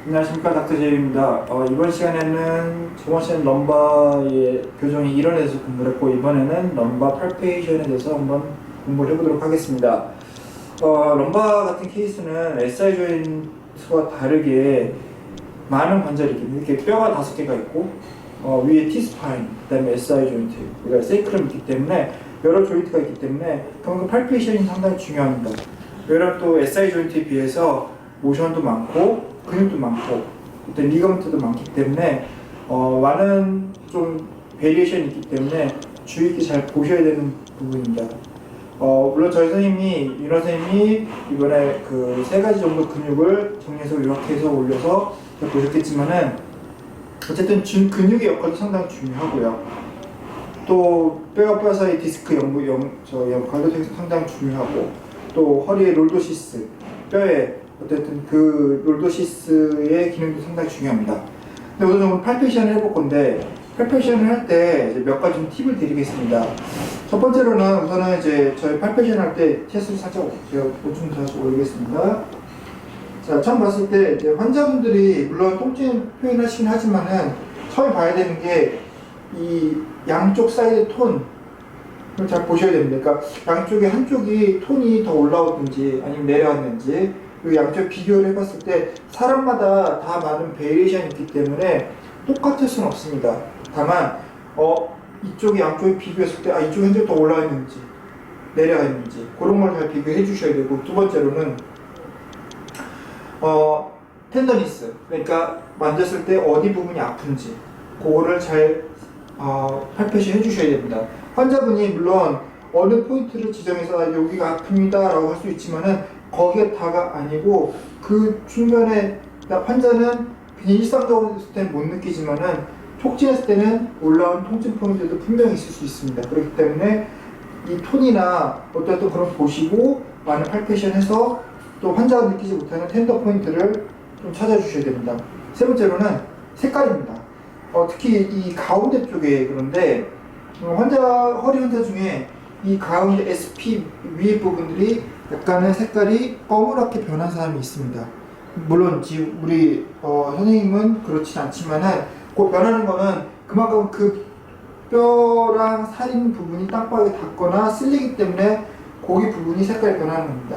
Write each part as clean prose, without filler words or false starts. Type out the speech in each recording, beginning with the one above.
안녕하십니까, 닥터제이입니다. 이번 시간에는 저번 시간 럼바의 교정이 이론에 대해서 공부를 했고, 이번에는 럼바 팔페이션에 대해서 한번 공부를 해보도록 하겠습니다. 럼바 같은 케이스는 SI 조인트와 다르게 많은 관절이 이렇게 뼈가 5개가 있고, 위에 T스파인, 그 다음에 SI 조인트, 그러니까 세이크럼이 있기 때문에 여러 조인트가 있기 때문에 그만큼 팔페이션이 상당히 중요합니다. 여러 또 SI 조인트에 비해서 모션도 많고 근육도 많고 그때 리거먼트도 많기 때문에 많은 좀 베리에이션이 있기 때문에 주의 있게 잘 보셔야 되는 부분입니다. 물론 저희 선생님이 윤호 선생님이 이번에 그 3가지 정도 근육을 정리해서 요약해서 올려서 보셨겠지만은 어쨌든 근육의 역할도 상당히 중요하고요. 또 뼈와 뼈 사이 디스크 역할도 상당히 중요하고, 또 허리의 롤도시스, 뼈에 어쨌든 그 롤도시스의 기능도 상당히 중요합니다. 근데 오늘 팔페이션을 해볼 건데, 팔페이션을 할 때 몇 가지 좀 팁을 드리겠습니다. 첫 번째로는 우선은 이제 저희 팔페이션 할 때 테스트를 살짝 제가 보충 다시 올리겠습니다. 자, 처음 봤을 때 이제 환자분들이 물론 통증 표현하시긴 하지만은 처음에 봐야 되는 게 이 양쪽 사이드 톤을 잘 보셔야 됩니다. 그러니까 양쪽에 한쪽이 톤이 더 올라오든지 아니면 내려왔는지, 그리고 양쪽 비교를 해봤을 때 사람마다 다 많은 베리에이션이 있기 때문에 똑같을 수는 없습니다. 다만 이쪽이 양쪽이 비교했을 때 이쪽이 현재 더 올라와 있는지 내려가 있는지 그런 걸 잘 비교해 주셔야 되고, 두 번째로는 텐더니스, 그러니까 만졌을 때 어디 부분이 아픈지 그거를 잘 팔페이션 해주셔야 됩니다. 환자분이 물론 어느 포인트를 지정해서 여기가 아픕니다 라고 할 수 있지만은 거기가 다가 아니고, 그 중간에 환자는 그냥 일상적으로 했을 때는 못 느끼지만은 촉진했을 때는 올라온 통증 포인트도 분명히 있을 수 있습니다. 그렇기 때문에 이 톤이나 어떤 그런 보시고 많은 팔페이션 해서 또 환자가 느끼지 못하는 텐더 포인트를 좀 찾아주셔야 됩니다. 세 번째로는 색깔입니다. 특히 이 가운데 쪽에, 그런데 허리 환자 중에 이 가운데 SP 위에 부분들이 약간의 색깔이 검은하게 변한 사람이 있습니다. 물론 지금 우리 선생님은 그렇진 않지만은 그 변하는 거는 그만큼 그 뼈랑 살 있는 부분이 땅바닥에 닿거나 쓸리기 때문에 고기 부분이 색깔이 변하는 겁니다.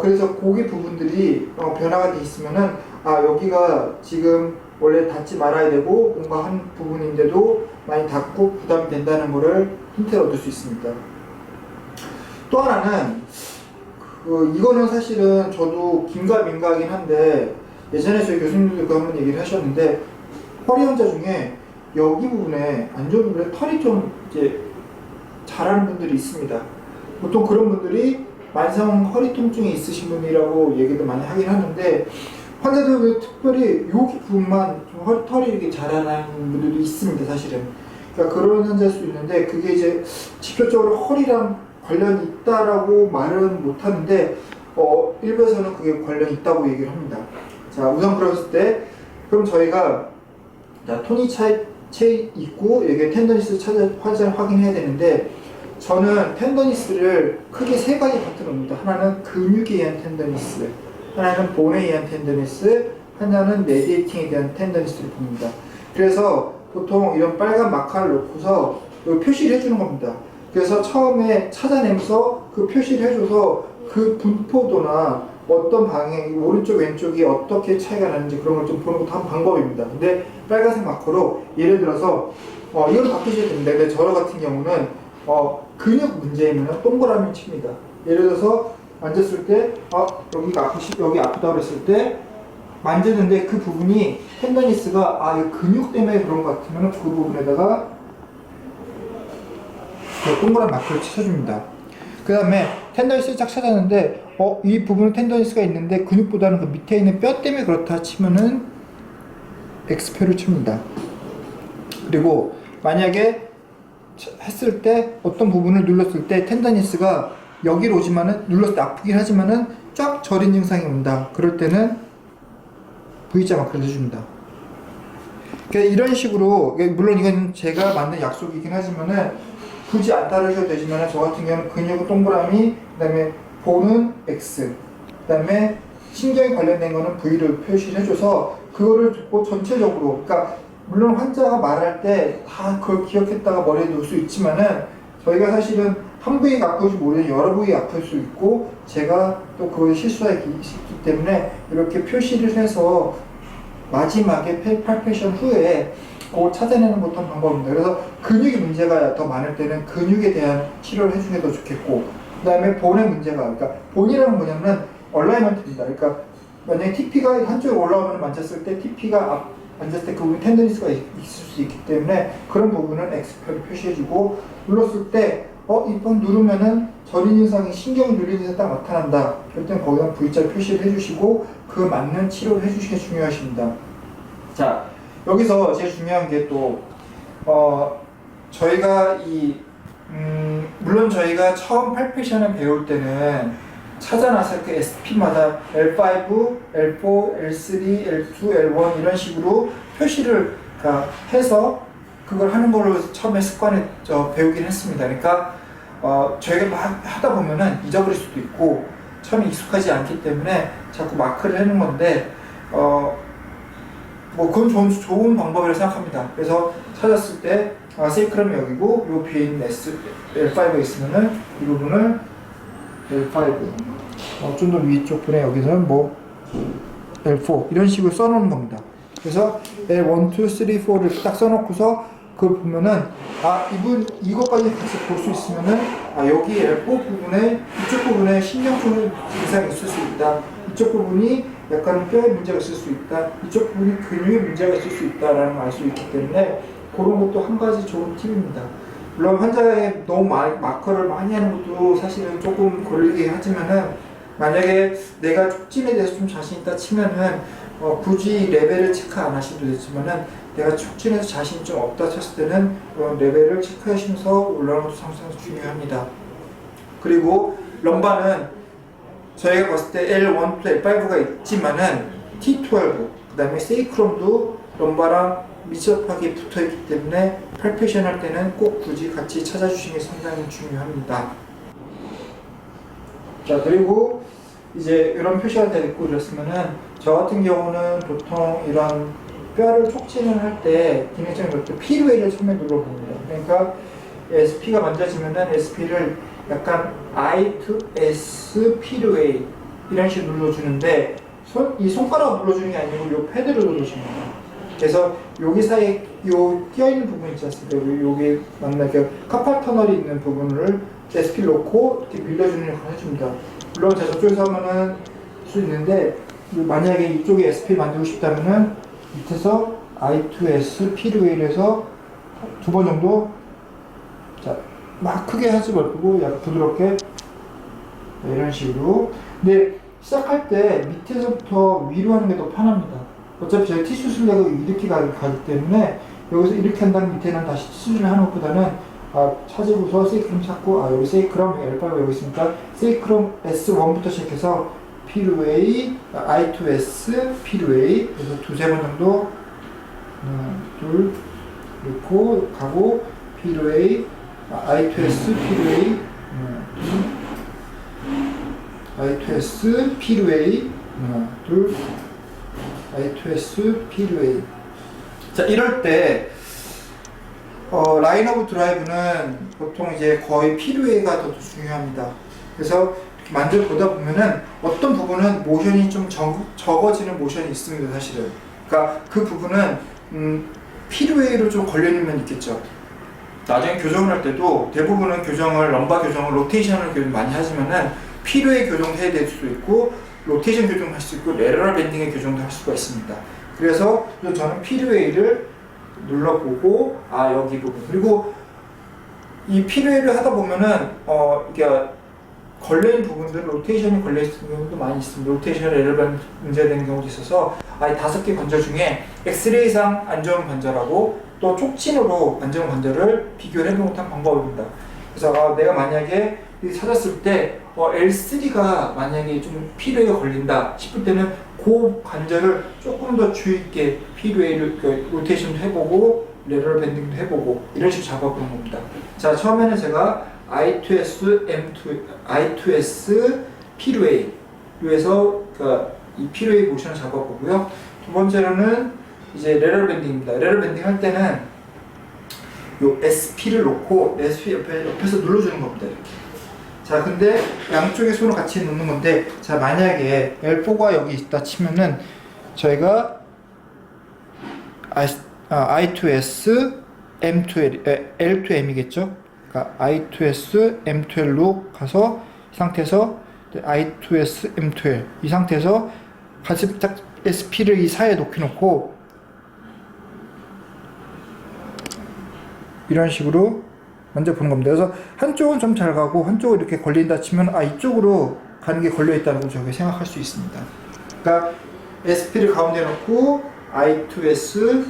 그래서 고기 부분들이 변화가 돼 있으면은 여기가 지금 원래 닿지 말아야 되고 뭔가 한 부분인데도 많이 닿고 부담이 된다는 것을 힌트를 얻을 수 있습니다. 또 하나는 이거는 사실은 저도 긴가민가하긴 한데, 예전에 저희 교수님들도 한번 얘기를 하셨는데, 허리 환자 중에 여기 부분에 안 좋은 부분에 털이 좀 이제 자라는 분들이 있습니다. 보통 그런 분들이 만성 허리 통증이 있으신 분이라고 얘기도 많이 하긴 하는데, 환자들 특별히 여기 부분만 좀 털이 이렇게 자라는 분들도 있습니다, 사실은. 그러니까 그런 환자일 수 있는데, 그게 이제 직접적으로 허리랑 관련이 있다라고 말은 못하는데, 일부에서는 그게 관련이 있다고 얘기를 합니다. 자, 우선 그랬을 때, 그럼 저희가 톤이 채 있고 여기에 텐더니스 환자를 확인해야 되는데, 저는 텐더니스를 크게 3가지 파트너입니다. 하나는 근육에 의한 텐더니스, 하나는 본에 의한 텐더니스, 하나는 메디에이팅에 대한 텐더니스를 봅니다. 그래서 보통 이런 빨간 마카를 놓고서 표시를 해주는 겁니다. 그래서 처음에 찾아내면서 그 표시를 해줘서 그 분포도나 어떤 방향, 오른쪽 왼쪽이 어떻게 차이가 나는지 그런 걸 좀 보는 것도 한 방법입니다. 근데 빨간색 마커로 예를 들어서 이걸 바꾸셔야 됩니다. 근데 저 같은 경우는 근육 문제이면 동그라미 칩니다. 예를 들어서 만졌을 때 여기 아프다 그랬을 때 만졌는데 그 부분이 텐더니스가 이 근육 때문에 그런 것 같으면 그 부분에다가 동그란 마크를 쳐줍니다. 그 다음에 텐더니스를 쫙 찾았는데 이 부분에 텐더니스가 있는데 근육보다는 그 밑에 있는 뼈 때문에 그렇다 치면은 X표를 칩니다. 그리고 만약에 했을 때 어떤 부분을 눌렀을 때 텐더니스가 여기로 오지만은 눌렀을 때 아프긴 하지만은 쫙 저린 증상이 온다. 그럴 때는 V자 마크를 해줍니다. 그러니까 이런 식으로, 물론 이건 제가 만든 약속이긴 하지만은 굳이 안 따르셔도 되지만, 저 같은 경우는 근육은 동그라미, 그 다음에 본은 X, 그 다음에 신경에 관련된 거는 V를 표시를 해줘서 그거를 듣고 전체적으로, 그러니까 물론 환자가 말할 때 다 그걸 기억했다가 머리에 넣을 수 있지만은 저희가 사실은 한 부위가 아플지 모르는 여러 부위가 아플 수 있고 제가 또 그걸 실수하기 있기 때문에 이렇게 표시를 해서 마지막에 팔페이션 후에 그걸 찾아내는 것도 한 방법입니다. 그래서 근육의 문제가 더 많을 때는 근육에 대한 치료를 해주는 게 더 좋겠고, 그 다음에 본의 문제가, 그러니까 본이라는 뭐냐면 얼라이먼트입니다. 그러니까 만약에 TP가 한쪽에 올라오면 만졌을 때 TP가 만졌을 때 그 부분 텐더니스가 있을 수 있기 때문에 그런 부분은 X표를 표시해주고, 눌렀을 때 이번 누르면은 저린 현상이 신경이 눌리는 현상이 딱 나타난다. 그럴 때는 거기다 V자 표시를 해주시고 그 맞는 치료를 해주시는 게 중요하십니다. 자, 여기서 제일 중요한 게 또 저희가 물론 저희가 처음 팔페이션을 배울 때는 찾아놨을 그 SP마다 L5, L4, L3, L2, L1 이런 식으로 표시를 해서 그걸 하는 걸로 처음에 습관에 배우긴 했습니다. 그러니까 저희가 막 하다 보면은 잊어버릴 수도 있고 처음에 익숙하지 않기 때문에 자꾸 마크를 해놓은 건데 뭐 그건 좋은 방법이라고 생각합니다. 그래서 찾았을 때 세이크럼이 여기고 요 뒤에 있는 L5가 있으면은 이 부분을 L5 좀 더 위쪽 분에 여기서는 뭐 L4 이런 식으로 써놓는 겁니다. 그래서 L1, 2, 3, 4를 딱 써놓고서 그걸 보면은 이것까지 같이 볼 수 있으면은 여기 L4 부분에 이쪽 부분에 신경통 이상이 있을 수 있다. 이쪽 부분이 약간 뼈에 문제가 있을 수 있다. 이쪽 부분이 근육에 문제가 있을 수 있다라는 걸 알 수 있기 때문에 그런 것도 한 가지 좋은 팁입니다. 물론 환자의 너무 마커를 많이 하는 것도 사실은 조금 걸리긴 하지만은 만약에 내가 촉진에 대해서 좀 자신 있다 치면은 굳이 레벨을 체크 안 하셔도 되지만은 내가 촉진에서 자신이 좀 없다 쳤을 때는 레벨을 체크하시면서 올라가는 것도 상당히 중요합니다. 그리고 럼바는 저희가 봤을 때 L1, L5가 있지만은 T12, 그 다음에 세이크럼도 럼바랑 밀접하게 붙어있기 때문에 팔페이션 할 때는 꼭 굳이 같이 찾아주시는 게 상당히 중요합니다. 자, 그리고 이제 이런 표시가 되고 이랬으면은 저 같은 경우는 보통 이런 뼈를 촉진을 할 때 기능적인 것도 P웨이를 처음에 눌러봅니다. 그러니까 SP가 만져지면은 SP를 약간 I to S P웨이 이런 식으로 눌러주는데 이 손가락 눌러주는 게 아니고 요 패드를 눌러줍니다. 그래서 여기 사이에 요 껴있는 부분 있지 않습니까? 여기 만나 카팔 터널이 있는 부분을 SP를 놓고 이렇게 밀려주는 역할을 해줍니다. 물론 제가 저쪽에서 하면은 수 있는데 만약에 이쪽에 SP 만들고 싶다면은 밑에서 I2S P웨이를 해서 2번 정도 막 크게 하지 말고 약간 부드럽게 이런 식으로. 근데 시작할 때 밑에서부터 위로 하는 게 더 편합니다. 어차피 저희 티슈 술래가 이렇게 가기 때문에 여기서 이렇게 한 다음 밑에는 다시 티슈를 하는 것보다는 찾으고서 세이크럼 찾고 여기 세이크럼 L5 여기 있으니까 세이크럼 S1부터 시작해서 P웨이, I2S P웨이 그래서 두세 번 정도 둘 놓고 가고 P웨이 I2S P웨이 I2S P웨이 둘 I2S P웨이. 자, 이럴 때 라인 오브 드라이브는 보통 이제 거의 P웨이가 더 중요합니다. 그래서 이렇게 만져보다 보면은 어떤 부분은 모션이 좀 적어지는 모션이 있습니다, 사실은. 그러니까 그 부분은 P웨이로 좀 걸려있는 면이 있겠죠. 나중에 교정을 할 때도 대부분은 럼바 교정을 로테이션을 많이 하지만은 P웨이 교정도 해야 될 수도 있고 로테이션 교정도 할 수 있고 레러럴 밴딩의 교정도 할 수가 있습니다. 그래서 저는 P웨이를 눌러보고 여기 부분 그리고 이 P웨이를 하다 보면은 이게 걸려있는 부분들 로테이션이 걸려있는 경우도 많이 있습니다. 로테이션 레러럴 문제가 되는 경우도 있어서 5개 관절 중에 엑스레이상 안 좋은 관절하고 또 촉진으로 안 좋은 관절을 비교를 해보는 것도 한 방법입니다. 그래서 내가 만약에 찾았을 때 L3가 만약에 좀 P웨이가 걸린다 싶을 때는 그 관절을 조금 더 주의 있게 P웨이를 로테이션도 해보고 레러럴 밴딩도 해보고 이런 식으로 잡아보는 겁니다. 자, 처음에는 제가 I2S P웨이 요에서 이 필요의 모션을 잡아보고요. 두 번째로는 이제 레럴 밴딩입니다. 레럴 밴딩 할 때는 요 SP를 놓고 SP 옆에서 눌러주는 겁니다. 이렇게. 자, 근데 양쪽에 손을 같이 놓는 건데, 자, 만약에 L4가 여기 있다 치면은 저희가 I2S M2L, L2M이겠죠? 그러니까 I2S M2L로 가서 이 상태에서 I2S M2L 이 상태에서 같이 딱 SP를 이 사이에 놓고 이런 식으로 먼저 보는 겁니다. 그래서 한쪽은 좀 잘 가고 한쪽은 이렇게 걸린다 치면 이쪽으로 가는 게 걸려 있다는 걸 저게 생각할 수 있습니다. 그러니까 SP를 가운데 놓고 I2S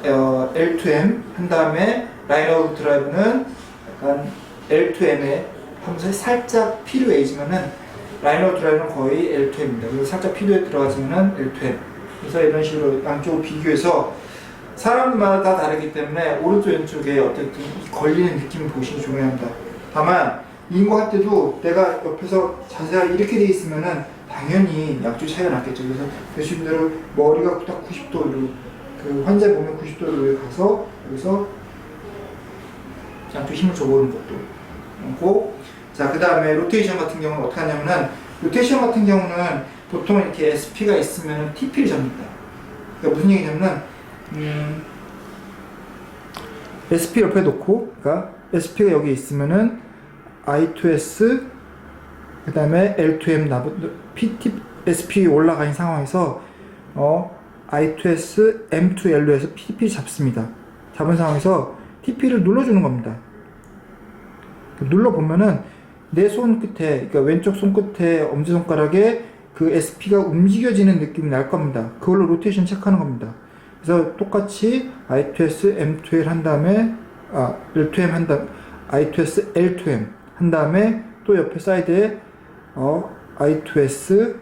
L2M 한 다음에 라인 오브 드라이브는 약간 L2M에 하면서 살짝 필요해지면은 라인 오브 드라이브는 거의 L2M입니다. 그래서 살짝 필요에 들어가지면은 L2M. 그래서 이런 식으로 양쪽을 비교해서 사람마다 다 다르기 때문에 오른쪽 왼쪽에 어쨌든 걸리는 느낌을 보시기 중요합니다. 다만 이거 할 때도 내가 옆에서 자세가 이렇게 돼 있으면은 당연히 양쪽 차이가 났겠죠. 그래서 교수님들은 머리가 딱 90도로 그 환자 보면 90도로 가서 여기서 양쪽 힘을 줘보는 것도 있고, 자, 그 다음에 로테이션 같은 경우는 어떻게 하냐면은 로테이션 같은 경우는 보통 이렇게 SP가 있으면 TP를 잡니다. 그러니까 무슨 얘기냐면은 SP 옆에 놓고, 그러니까 SP가 여기 있으면은 I2S 그 다음에 L2M PT SP 올라가 있는 상황에서 I2S M2L로 해서 TP 잡습니다. 잡은 상황에서 TP를 눌러주는 겁니다. 눌러보면은 내 손 끝에, 그러니까 왼쪽 손 끝에 엄지손가락에 그 SP가 움직여지는 느낌이 날 겁니다. 그걸로 로테이션 체크하는 겁니다. 그래서 똑같이 I2S M2L 한 다음에 L2M 한 다음 I2S L2M 한 다음에 또 옆에 사이드에 I2S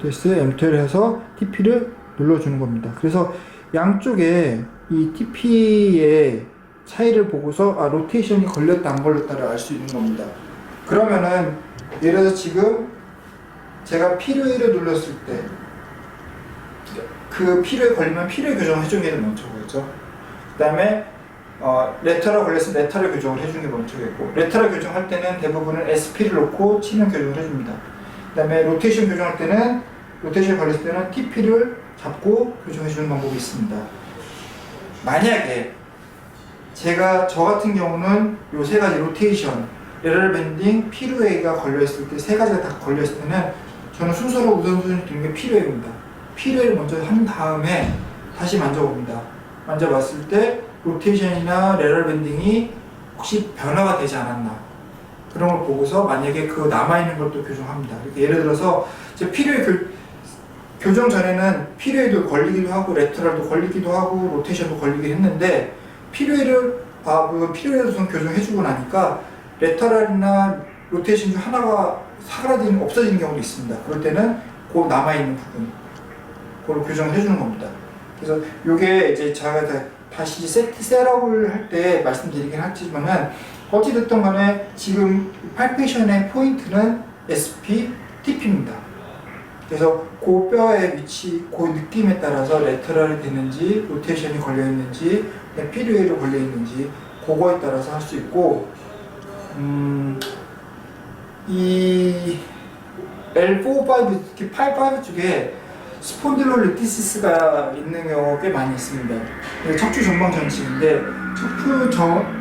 M2L 해서 TP를 눌러주는 겁니다. 그래서 양쪽에 이 TP의 차이를 보고서 로테이션이 걸렸다 안 걸렸다를 알 수 있는 겁니다. 그러면은 예를 들어서 지금 제가 필요를 눌렀을 때 그 필요에 걸리면 필요의 교정을 해주는 게 먼저 보였죠. 그 다음에 레터럴 걸렸으면 레터럴 교정을 해주는 게 먼저겠고, 레터럴 교정할 때는 대부분은 SP를 놓고 치면 교정을 해줍니다. 그 다음에 로테이션 교정할 때는 로테이션 걸렸을 때는 TP를 잡고 교정해주는 방법이 있습니다. 만약에 저 같은 경우는 요 세 가지 로테이션, 레럴 밴딩, 필요웨이가 걸려있을 때, 세 가지가 다 걸려있을 때는 저는 순서로 우선순위 두는 게 필요웨이입니다. 필요웨이를 먼저 한 다음에 다시 만져봅니다. 만져봤을 때 로테이션이나 레럴 밴딩이 혹시 변화가 되지 않았나, 그런 걸 보고서 만약에 그 남아있는 것도 교정합니다. 예를 들어서 필요웨이 교정 전에는 필요웨이도 걸리기도 하고 레터럴도 걸리기도 하고 로테이션도 걸리긴 했는데, 필요웨이를 물론 필요웨이를 우선 교정해주고 나니까 레터럴이나 로테이션 중 하나가 사그라지는 없어지는 경우도 있습니다. 그럴 때는 그 남아있는 부분 그걸 교정해주는 겁니다. 그래서 요게 이제 제가 다시 셋업을 할 때 말씀드리긴 하지만은 어찌됐든 간에 지금 팔페이션의 포인트는 SP, TP입니다. 그래서 그 뼈의 위치, 그 느낌에 따라서 레터럴이 되는지, 로테이션이 걸려있는지, 필요웨이로 걸려있는지, 그거에 따라서 할 수 있고, 이 L4, 5, 특히 8, 5 쪽에 스폰딜로리티시스가 있는 경우가 꽤 많이 있습니다. 척추 전방 전이층인데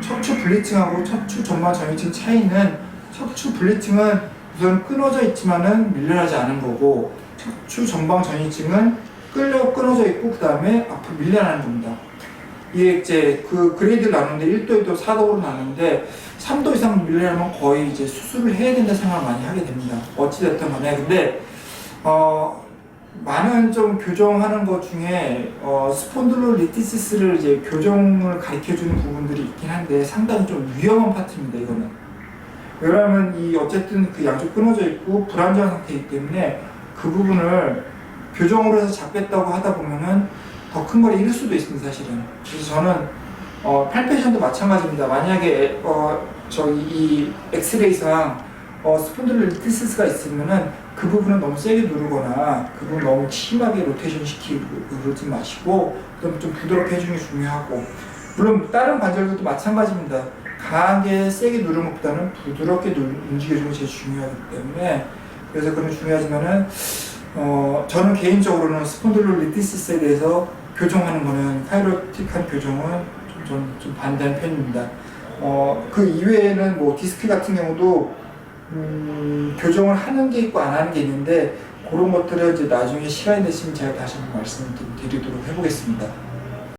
척추 블리층하고 척추 전방 전이층 차이는, 척추 블리층은 우선 끊어져 있지만은 밀려나지 않은 거고, 척추 전방 전이층은 끊어져 있고 그 다음에 앞으로 밀려나는 겁니다. 이게 이제 그 그레이드를 나누는데 1도, 2도, 4도로 나누는데 3도 이상 밀려나면 거의 이제 수술을 해야 된다 생각을 많이 하게 됩니다. 어찌됐든 간에. 근데 많은 좀 교정하는 것 중에 스폰딜로리티시스를 이제 교정을 가르쳐주는 부분들이 있긴 한데 상당히 좀 위험한 파트입니다. 이거는. 왜냐하면 어쨌든 그 양쪽 끊어져 있고 불안정한 상태이기 때문에 그 부분을 교정으로 해서 잡겠다고 하다 보면은 더 큰 걸 잃을 수도 있습니다, 사실은. 그래서 저는 팔페이션도 마찬가지입니다. 만약에 이 엑스레이상 스폰딜로리티스가 있으면은 그 부분은 너무 세게 누르거나 그 부분 너무 심하게 로테이션 시키고 그러지 마시고 좀 부드럽게 해주는 게 중요하고, 물론 다른 관절들도 마찬가지입니다. 강하게 세게 누르는 것보다는 부드럽게 움직여주는 게 제일 중요하기 때문에, 그래서 그런 중요하지만은 저는 개인적으로는 스폰딜로리티스에 대해서 교정하는 거는, 카이로틱한 교정은 좀 반대하는 편입니다. 그 이외에는 뭐 디스크 같은 경우도 교정을 하는 게 있고 안 하는 게 있는데, 그런 것들을 이제 나중에 시간이 되시면 제가 다시 한번 말씀드리도록 해보겠습니다.